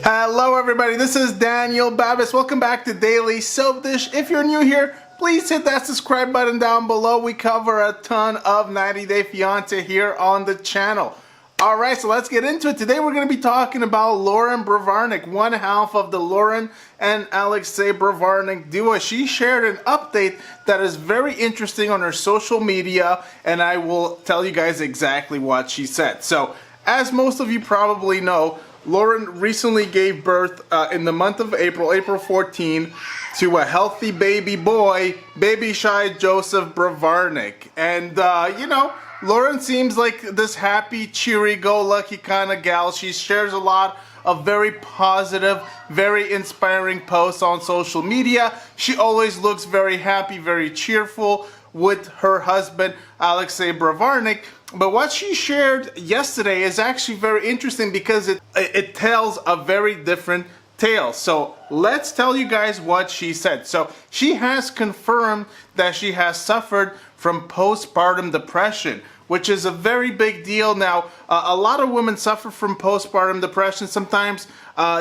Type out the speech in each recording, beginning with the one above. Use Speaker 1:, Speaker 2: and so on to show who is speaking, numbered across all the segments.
Speaker 1: Hello everybody, this is Daniel Babis. Welcome back to Daily Soap Dish. If you're new here, please hit that subscribe button down below. We cover a ton of 90 Day Fiancé here on the channel. Alright, so let's get into it. Today we're going to be talking about Loren Postpartum, one half of the Loren and Alexei Postpartum duo. She shared an update that is very interesting on her social media, and I will tell you guys exactly what she said. So, as most of you probably know, Loren recently gave birth in the month of April 14, to a healthy baby boy, baby shy Joseph Postpartum. And, you know, Loren seems like this happy, cheery, go-lucky kind of gal. She shares a lot of very positive, very inspiring posts on social media. She always looks very happy, very cheerful with her husband, Alexei Postpartum. But what she shared yesterday is actually very interesting because it tells a very different tale. So let's tell you guys what she said. So she has confirmed that she has suffered from postpartum depression, which is a very big deal. Now, a lot of women suffer from postpartum depression. Sometimes,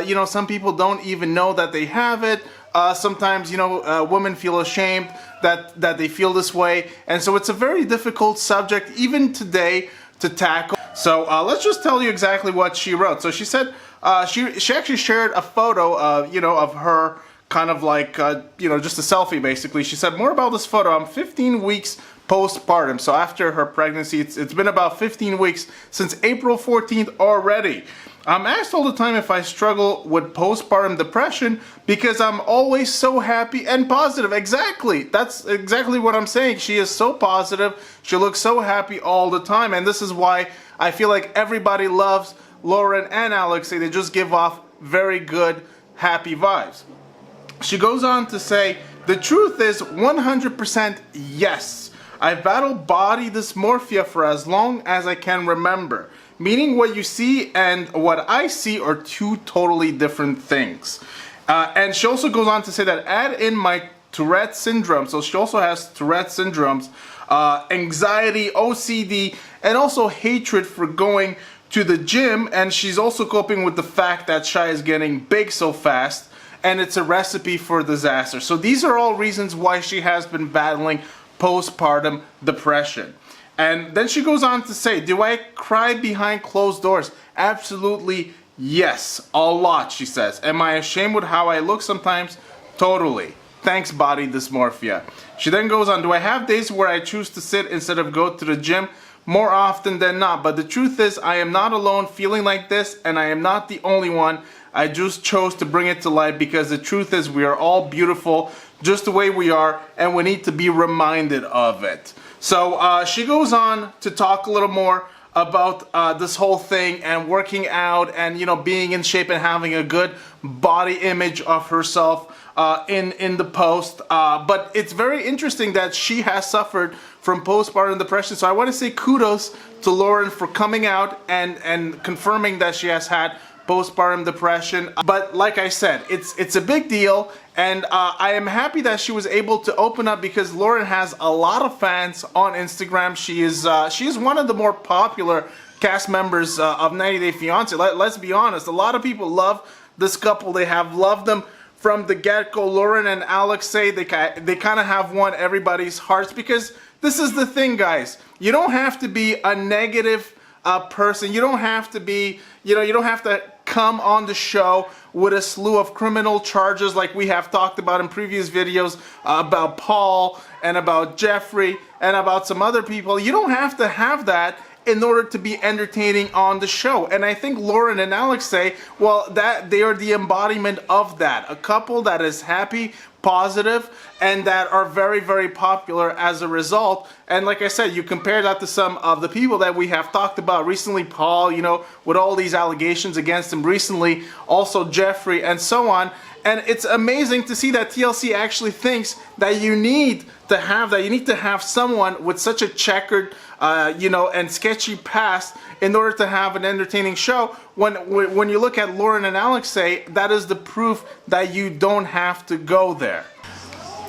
Speaker 1: you know, some people don't even know that they have it. Sometimes, you know, women feel ashamed that they feel this way. And so it's a very difficult subject, even today, to tackle. So let's just tell you exactly what she wrote. So she said, she actually shared a photo, you know, of her kind of like, you know, just a selfie basically. She said, more about this photo. I'm 15 weeks postpartum. So after her pregnancy, it's been about 15 weeks since April 14th already. I'm asked all the time if I struggle with postpartum depression because I'm always so happy and positive. Exactly. That's exactly what I'm saying. She is so positive. She looks so happy all the time. And this is why I feel like everybody loves Loren and Alexei. They just give off very good, happy vibes. She goes on to say, the truth is 100% yes. I've battled body dysmorphia for as long as I can remember. Meaning what you see and what I see are two totally different things. And she also goes on to say that add in my Tourette syndrome. So she also has Tourette syndromes, anxiety, OCD, and also hatred for going to the gym. And she's also coping with the fact that Shai is getting big so fast. And it's a recipe for disaster. So these are all reasons why she has been battling postpartum depression. And then she goes on to say, do I cry behind closed doors? Absolutely yes, a lot, she says. Am I ashamed with how I look sometimes? Totally. Thanks, body dysmorphia. She then goes on, do I have days where I choose to sit instead of go to the gym? More often than not, but the truth is I am not alone feeling like this, and I am not the only one. I just chose to bring it to light because the truth is we are all beautiful just the way we are, and we need to be reminded of it. So she goes on to talk a little more about this whole thing and working out and, you know, being in shape and having a good body image of herself in the post. But it's very interesting that she has suffered from postpartum depression. So I want to say kudos to Loren for coming out and confirming that she has had postpartum depression. But like I said, it's a big deal, and I am happy that she was able to open up because Loren has a lot of fans on Instagram. She is one of the more popular cast members of 90 Day Fiancé. Let's be honest, a lot of people love this couple. They have loved them from the get-go. Loren and Alexei, they kind of have won everybody's hearts because this is the thing, guys. You don't have to be a negative person. You don't have to be, you know, you don't have to come on the show with a slew of criminal charges like we have talked about in previous videos about Paul and about Jeffrey and about some other people. You don't have to have that in order to be entertaining on the show. And I think Loren and Alexei, well, that they are the embodiment of that. A couple that is happy, positive, and that are very, very popular as a result. And like I said, you compare that to some of the people that we have talked about recently, Paul, you know, with all these allegations against him recently, also Jeffrey, and so on. And it's amazing to see that TLC actually thinks that you need to have that. You need to have someone with such a checkered, you know, and sketchy past in order to have an entertaining show. When you look at Loren and Alexei, that is the proof that you don't have to go there.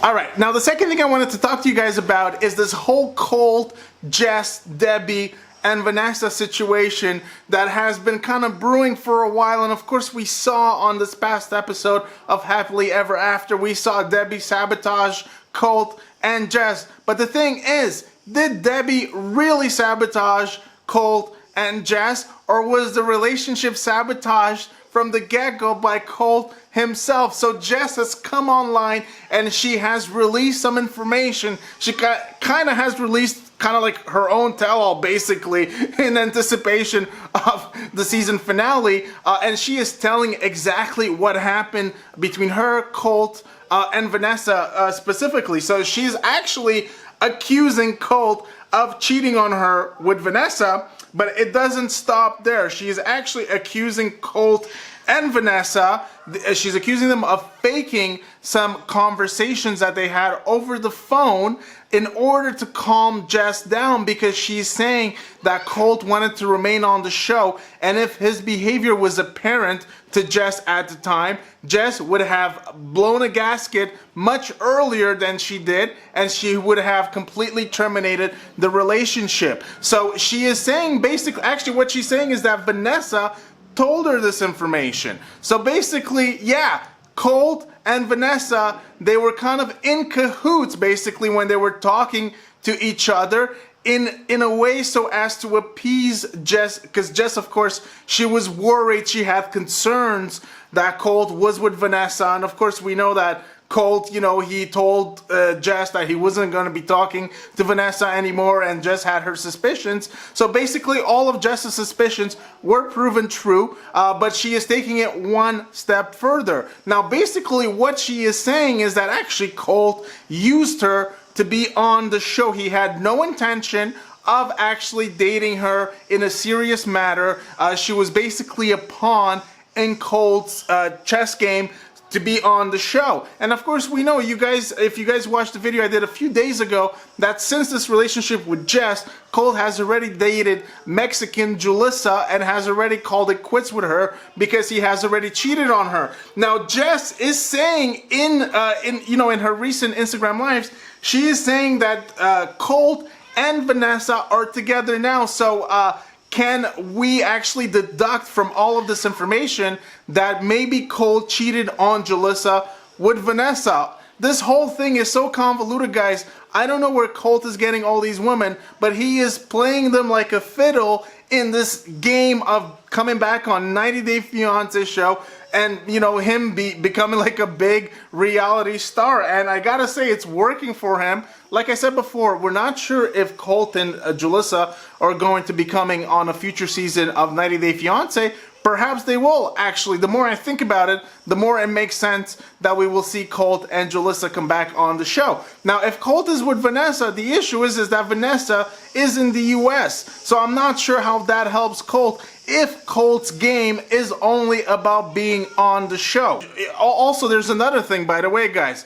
Speaker 1: Alright, now the second thing I wanted to talk to you guys about is this whole Colt, Jess, Debbie, and Vanessa situation that has been kind of brewing for a while. And of course, we saw on this past episode of Happily Ever After, we saw Debbie sabotage Colt and Jess. But the thing is, did Debbie really sabotage Colt and Jess, or was the relationship sabotaged from the get-go by Colt himself? So Jess has come online and she has released some information. She kind of has released kind of like her own tell-all, basically, in anticipation of the season finale, and she is telling exactly what happened between her, Colt, and Vanessa specifically. So she's actually accusing Colt of cheating on her with Vanessa, but it doesn't stop there. She is actually accusing Colt and Vanessa, she's accusing them of faking some conversations that they had over the phone in order to calm Jess down, because she's saying that Colt wanted to remain on the show, and if his behavior was apparent to Jess at the time, Jess would have blown a gasket much earlier than she did, and she would have completely terminated the relationship. So she is saying, basically, actually what she's saying is that Vanessa told her this information. So basically, yeah, Colt and Vanessa, they were kind of in cahoots basically when they were talking to each other in a way so as to appease Jess, because Jess, of course, she was worried, she had concerns that Colt was with Vanessa, and of course we know that Colt, you know, he told Jess that he wasn't going to be talking to Vanessa anymore, and Jess had her suspicions. So basically all of Jess's suspicions were proven true, but she is taking it one step further. Now basically what she is saying is that actually Colt used her to be on the show. He had no intention of actually dating her in a serious matter. She was basically a pawn in Colt's chess game to be on the show. And of course we know, you guys, if you guys watched the video I did a few days ago, that since this relationship with Jess, Colt has already dated Mexican Julissa and has already called it quits with her because he has already cheated on her. Now Jess is saying in her recent Instagram lives, she is saying that Colt and Vanessa are together now. So can we actually deduct from all of this information that maybe Colt cheated on Julissa with Vanessa? This whole thing is so convoluted, guys. I don't know where Colt is getting all these women, but he is playing them like a fiddle in this game of coming back on 90 Day Fiancé show, and you know, him becoming like a big reality star. And I gotta say, it's working for him. Like I said before, we're not sure if Colt and Julissa are going to be coming on a future season of 90 Day Fiancé. Perhaps they will, actually. The more I think about it, the more it makes sense that we will see Colt and Julissa come back on the show. Now, if Colt is with Vanessa, the issue is that Vanessa is in the US. So I'm not sure how that helps Colt if Colt's game is only about being on the show. Also, there's another thing, by the way, guys.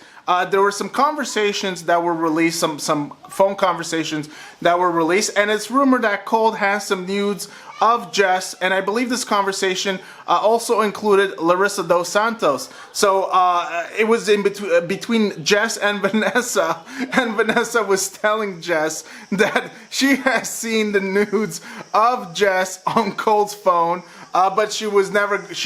Speaker 1: There were some conversations that were released, some phone conversations that were released, and it's rumored that Colt has some nudes of Jess, and I believe this conversation also included Larissa Dos Santos. So it was in between Jess and Vanessa was telling Jess that she has seen the nudes of Jess on Colt's phone, but she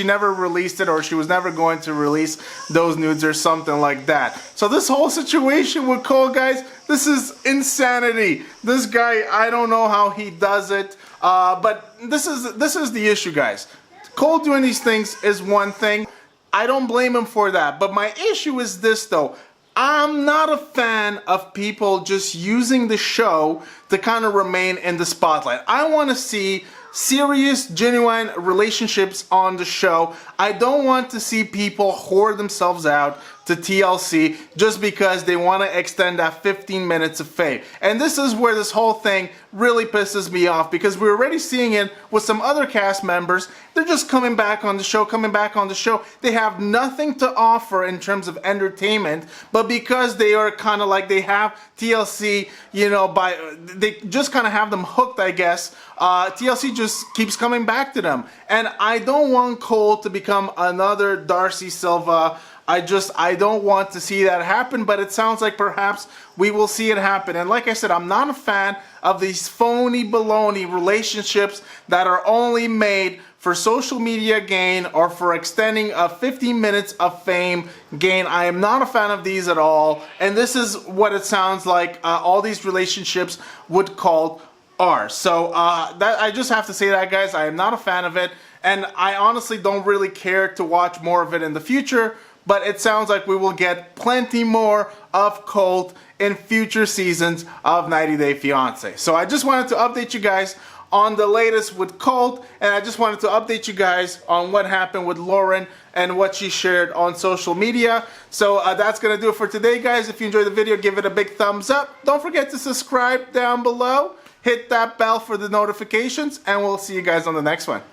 Speaker 1: never released it, or she was never going to release those nudes or something like that. So this whole situation with Colt, guys, this is insanity. This guy, I don't know how he does it, but this is the issue, guys. Colt doing these things is one thing. I don't blame him for that. But my issue is this, though. I'm not a fan of people just using the show to kind of remain in the spotlight. I want to see serious, genuine relationships on the show. I don't want to see people whore themselves out to TLC just because they want to extend that 15 minutes of fame. And this is where this whole thing really pisses me off, because we're already seeing it with some other cast members. They're just coming back on the show, They have nothing to offer in terms of entertainment, but because they are kind of like, they have TLC, you know, they just kind of have them hooked, I guess. TLC just keeps coming back to them. And I don't want Colt to become another Darcy Silva, I don't want to see that happen, but it sounds like perhaps we will see it happen. And like I said, I'm not a fan of these phony baloney relationships that are only made for social media gain or for extending a 15 minutes of fame gain. I am not a fan of these at all. And this is what it sounds like all these relationships with Colt are. So that I just have to say that, guys, I am not a fan of it. And I honestly don't really care to watch more of it in the future. But it sounds like we will get plenty more of Colt in future seasons of 90 Day Fiancé. So I just wanted to update you guys on the latest with Colt, and I just wanted to update you guys on what happened with Loren and what she shared on social media. So that's going to do it for today, guys. If you enjoyed the video, give it a big thumbs up. Don't forget to subscribe down below. Hit that bell for the notifications, and we'll see you guys on the next one.